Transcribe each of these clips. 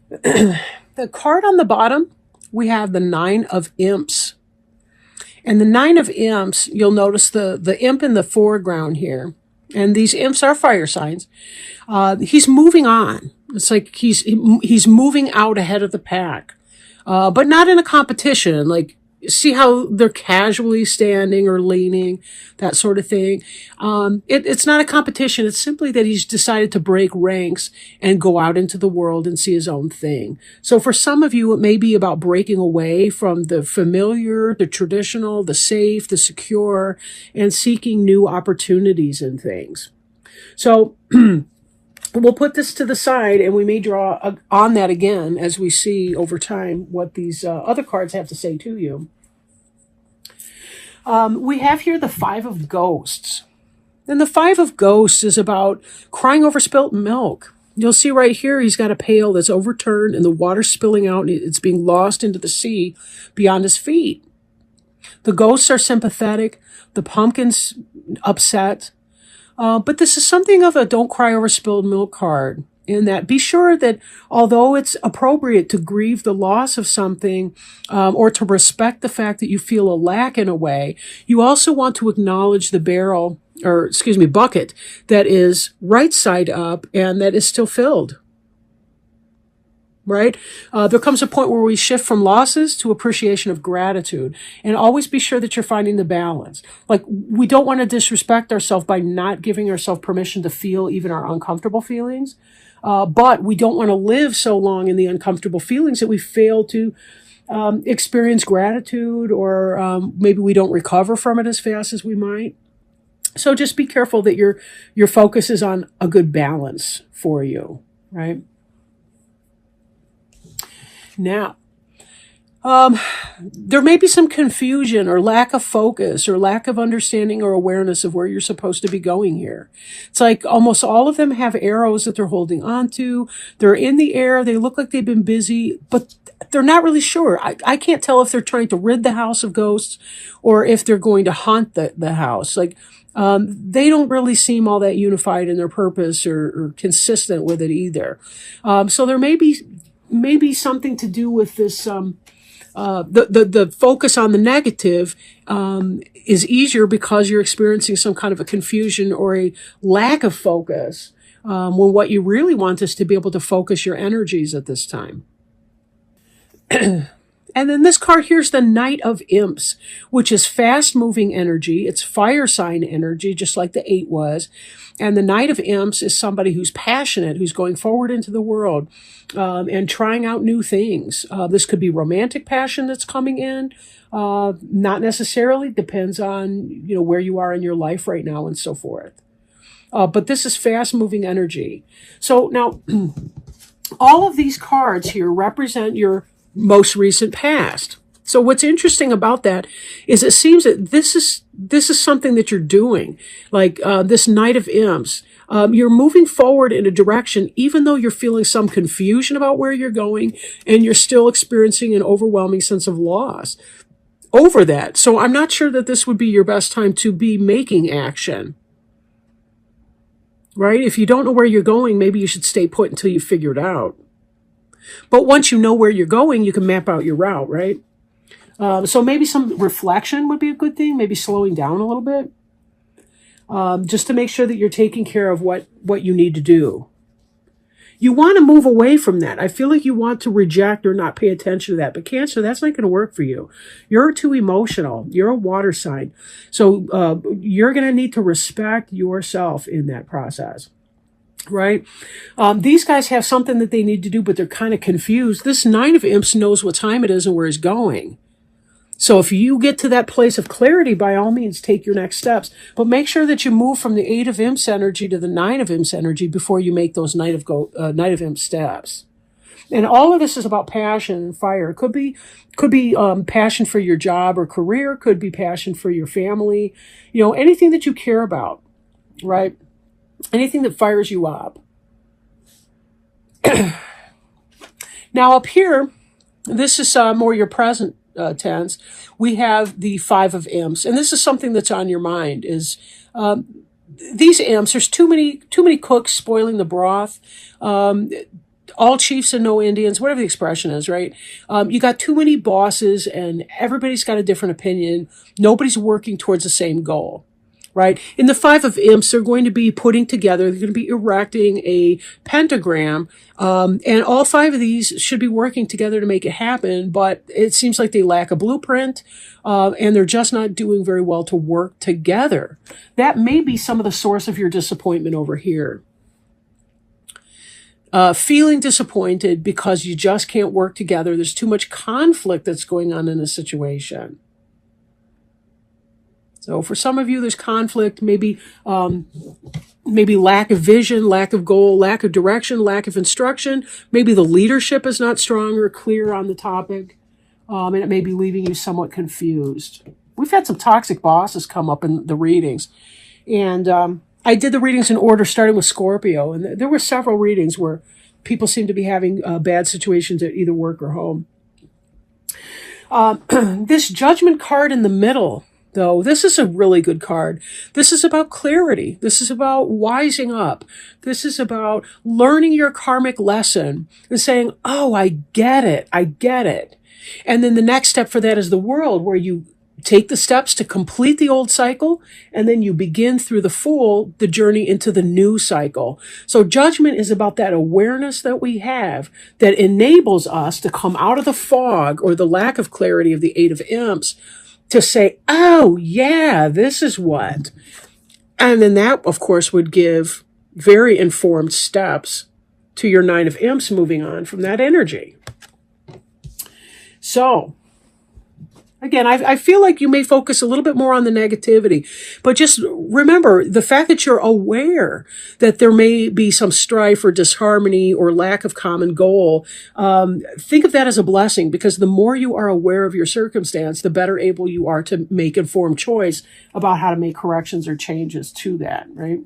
The card on the bottom, we have the Nine of Imps. And the Nine of Imps, you'll notice the imp in the foreground here. And these imps are fire signs. He's moving on. It's like he's moving out ahead of the pack, but not in a competition. Like, see how they're casually standing or leaning, that sort of thing. It's not a competition. It's simply that he's decided to break ranks and go out into the world and see his own thing. So for some of you, it may be about breaking away from the familiar, the traditional, the safe, the secure, and seeking new opportunities and things. So we'll put this to the side and we may draw on that again as we see over time what these other cards have to say to you. We have here the Five of Ghosts. And the Five of Ghosts is about crying over spilt milk. You'll see right here, he's got a pail that's overturned and the water's spilling out and it's being lost into the sea beyond his feet. The ghosts are sympathetic. The pumpkin's upset. But this is something of a don't cry over spilled milk card. In that, be sure that although it's appropriate to grieve the loss of something, or to respect the fact that you feel a lack in a way, you also want to acknowledge the bucket that is right side up and that is still filled. Right? There comes a point where we shift from losses to appreciation of gratitude, and always be sure that you're finding the balance. Like, we don't want to disrespect ourselves by not giving ourselves permission to feel even our uncomfortable feelings. But we don't want to live so long in the uncomfortable feelings that we fail to experience gratitude, or maybe we don't recover from it as fast as we might. So just be careful that your focus is on a good balance for you, right? Now, there may be some confusion or lack of focus or lack of understanding or awareness of where you're supposed to be going here. It's like almost all of them have arrows that they're holding onto. They're in the air. They look like they've been busy, but they're not really sure. I can't tell if they're trying to rid the house of ghosts or if they're going to haunt the house. Like, they don't really seem all that unified in their purpose or consistent with it either. So there may be something to do with this, the focus on the negative is easier because you're experiencing some kind of a confusion or a lack of focus, when what you really want is to be able to focus your energies at this time. And then this card here's the Knight of Imps, which is fast-moving energy. It's fire sign energy, just like the 8 was. And the Knight of Imps is somebody who's passionate, who's going forward into the world, and trying out new things. This could be romantic passion that's coming in. Not necessarily. Depends on, where you are in your life right now and so forth. But this is fast-moving energy. So now, all of these cards here represent your most recent past. So what's interesting about that is it seems that this is something that you're doing, like this Knight of Imps. You're moving forward in a direction, even though you're feeling some confusion about where you're going, and you're still experiencing an overwhelming sense of loss over that. So I'm not sure that this would be your best time to be making action. Right? If you don't know where you're going, maybe you should stay put until you figure it out. But once you know where you're going, you can map out your route, right? So maybe some reflection would be a good thing, maybe slowing down a little bit, just to make sure that you're taking care of what you need to do. You want to move away from that. I feel like you want to reject or not pay attention to that. But Cancer, that's not going to work for you. You're too emotional. You're a water sign. So you're going to need to respect yourself in that process. Right? These guys have something that they need to do, but they're kind of confused. This Nine of Imps knows what time it is and where he's going. So if you get to that place of clarity, by all means, take your next steps. But make sure that you move from the 8 of Imps energy to the 9 of Imps energy before you make those Knight of Imps steps. And all of this is about passion and fire. It could be passion for your job or career. Could be passion for your family. Anything that you care about, right? Anything that fires you up. Now up here, this is more your present tense. We have the 5 of Imps, and this is something that's on your mind. Is these imps? There's too many cooks spoiling the broth. all chiefs and no Indians, whatever the expression is, right? You got too many bosses and everybody's got a different opinion. Nobody's working towards the same goal. Right? In the Five of Imps, they're going to be putting together, they're going to be erecting a pentagram, and all five of these should be working together to make it happen, but it seems like they lack a blueprint, and they're just not doing very well to work together. That may be some of the source of your disappointment over here. Feeling disappointed because you just can't work together. There's too much conflict that's going on in a situation. So for some of you, there's conflict, maybe lack of vision, lack of goal, lack of direction, lack of instruction. Maybe the leadership is not strong or clear on the topic, and it may be leaving you somewhat confused. We've had some toxic bosses come up in the readings, and I did the readings in order, starting with Scorpio, and there were several readings where people seem to be having bad situations at either work or home. This Judgment card in the middle, though, this is a really good card. This is about clarity. This is about wising up. This is about learning your karmic lesson and saying, oh, I get it. I get it. And then the next step for that is the world, where you take the steps to complete the old cycle, and then you begin through the Fool, the journey into the new cycle. So Judgment is about that awareness that we have that enables us to come out of the fog or the lack of clarity of the Eight of Imps, to say, oh, yeah, this is what. And then that, of course, would give very informed steps to your Nine of Imps moving on from that energy. So, again, I feel like you may focus a little bit more on the negativity, but just remember the fact that you're aware that there may be some strife or disharmony or lack of common goal. Think of that as a blessing, because the more you are aware of your circumstance, the better able you are to make informed choice about how to make corrections or changes to that, right?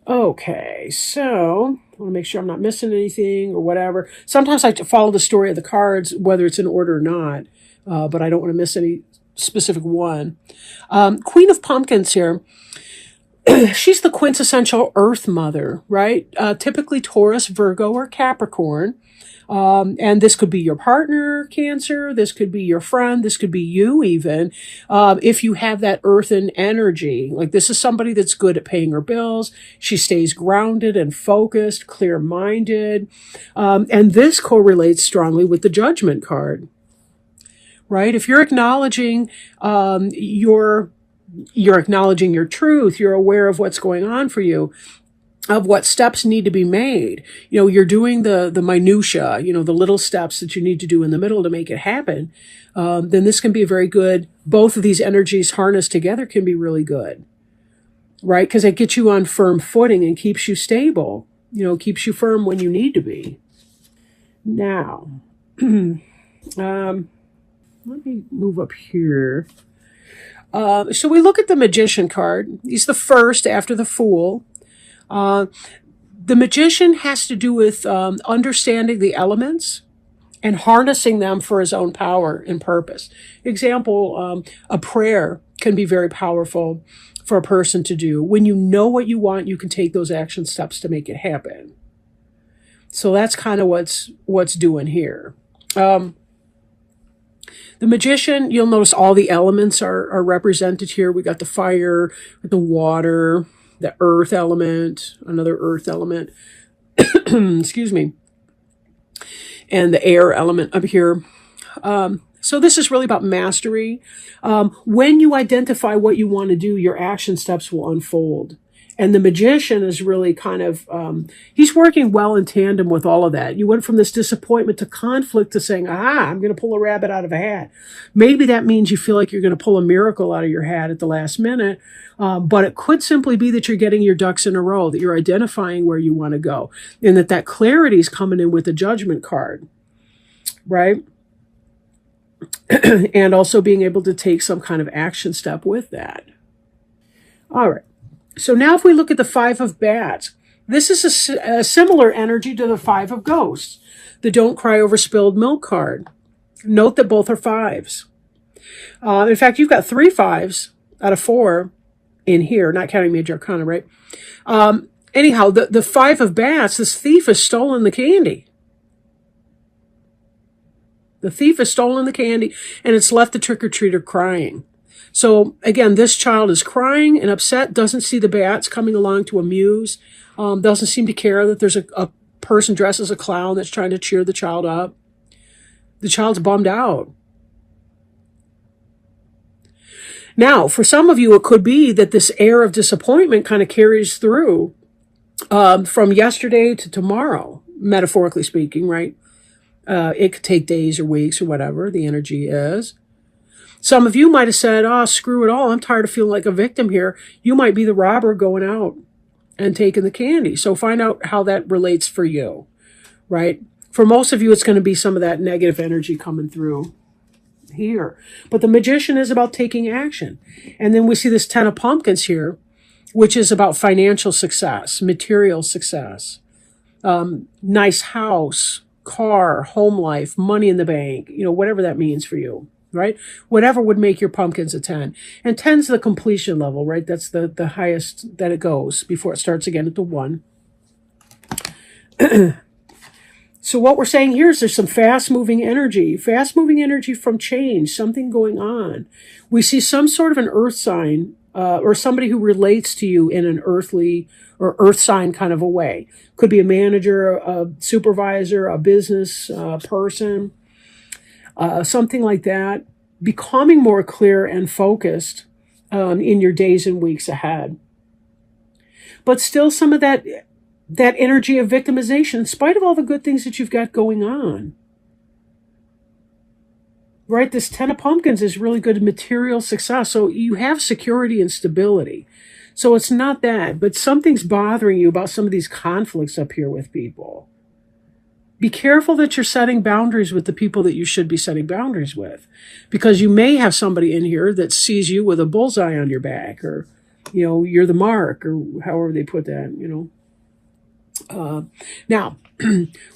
Okay, so I want to make sure I'm not missing anything or whatever. Sometimes I follow the story of the cards, whether it's in order or not, but I don't want to miss any specific one. Queen of Pumpkins here. She's the quintessential Earth mother, right? Typically Taurus, Virgo, or Capricorn. And this could be your partner, Cancer. This could be your friend. This could be you even. If you have that earthen energy, like this is somebody that's good at paying her bills. She stays grounded and focused, clear-minded. And this correlates strongly with the Judgment card, right? If you're acknowledging, you're acknowledging your truth, you're aware of what's going on for you, of what steps need to be made. You know, you're doing the minutia, you know, the little steps that you need to do in the middle to make it happen. Then this can be a very good, both of these energies harnessed together can be really good, right? Because it gets you on firm footing and keeps you stable, you know, keeps you firm when you need to be. Now, let me move up here. So we look at the Magician card. He's the first after the Fool. The Magician has to do with understanding the elements and harnessing them for his own power and purpose. Example, a prayer can be very powerful for a person to do. When you know what you want, you can take those action steps to make it happen. So that's kind of what's doing here. The Magician, you'll notice all the elements are represented here. We got the fire, the water, the earth element, another earth element, excuse me, and the air element up here. So this is really about mastery. When you identify what you want to do, your action steps will unfold. And the Magician is really kind of, he's working well in tandem with all of that. You went from this disappointment to conflict to saying, I'm going to pull a rabbit out of a hat. Maybe that means you feel like you're going to pull a miracle out of your hat at the last minute. But it could simply be that you're getting your ducks in a row, that you're identifying where you want to go, and that clarity is coming in with the Judgment card, right? And also being able to take some kind of action step with that. All right. So now if we look at the Five of Bats, this is a similar energy to the Five of Ghosts, the Don't Cry Over Spilled Milk card. Note that both are fives. In fact, you've got 3 5s out of 4 in here, not counting Major Arcana, right? And Anyhow, the Five of Bats, this thief has stolen the candy. The thief has stolen the candy, and it's left the trick-or-treater crying. So, again, this child is crying and upset, doesn't see the bats coming along to amuse, doesn't seem to care that there's a person dressed as a clown that's trying to cheer the child up. The child's bummed out. Now, for some of you, it could be that this air of disappointment kind of carries through from yesterday to tomorrow, metaphorically speaking, right? It could take days or weeks or whatever the energy is. Some of you might have said, oh, screw it all. I'm tired of feeling like a victim here. You might be the robber going out and taking the candy. So find out how that relates for you, right? For most of you, it's going to be some of that negative energy coming through here. But the Magician is about taking action. And then we see this Ten of Pumpkins here, which is about financial success, material success, nice house, car, home life, money in the bank, whatever that means for you, right? Whatever would make your pumpkins a 10. And 10's the completion level, right? That's the highest that it goes before it starts again at the 1. So what we're saying here is there's some fast-moving energy from change, something going on. We see some sort of an earth sign or somebody who relates to you in an earthly or earth sign kind of a way. Could be a manager, a supervisor, a business person, something like that. Becoming more clear and focused in your days and weeks ahead. But still some of that energy of victimization, in spite of all the good things that you've got going on. Right? This Ten of Pumpkins is really good material success. So you have security and stability. So it's not that, but something's bothering you about some of these conflicts up here with people. Be careful that you're setting boundaries with the people that you should be setting boundaries with. Because you may have somebody in here that sees you with a bullseye on your back, or, you're the mark, or however they put that, Now,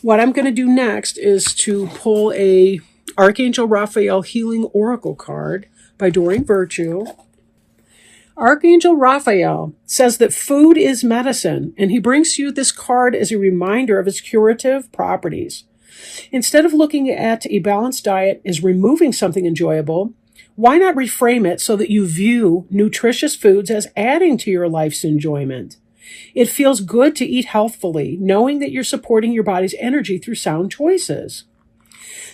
what I'm going to do next is to pull a Archangel Raphael Healing Oracle card by Doreen Virtue. Archangel Raphael says that food is medicine, and he brings you this card as a reminder of its curative properties. Instead of looking at a balanced diet as removing something enjoyable, why not reframe it so that you view nutritious foods as adding to your life's enjoyment? It feels good to eat healthfully, knowing that you're supporting your body's energy through sound choices.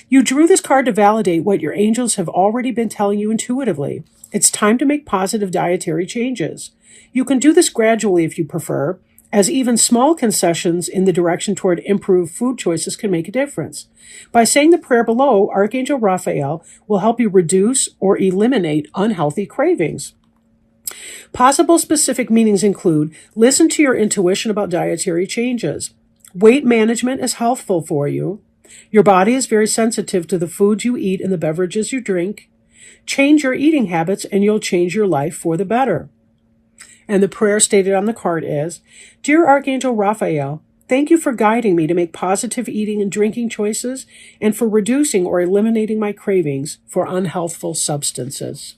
You drew this card to validate what your angels have already been telling you intuitively. It's time to make positive dietary changes. You can do this gradually if you prefer, as even small concessions in the direction toward improved food choices can make a difference. By saying the prayer below, Archangel Raphael will help you reduce or eliminate unhealthy cravings. Possible specific meanings include: listen to your intuition about dietary changes. Weight management is healthful for you. Your body is very sensitive to the foods you eat and the beverages you drink. Change your eating habits and you'll change your life for the better. And the prayer stated on the card is: Dear Archangel Raphael, thank you for guiding me to make positive eating and drinking choices and for reducing or eliminating my cravings for unhealthful substances.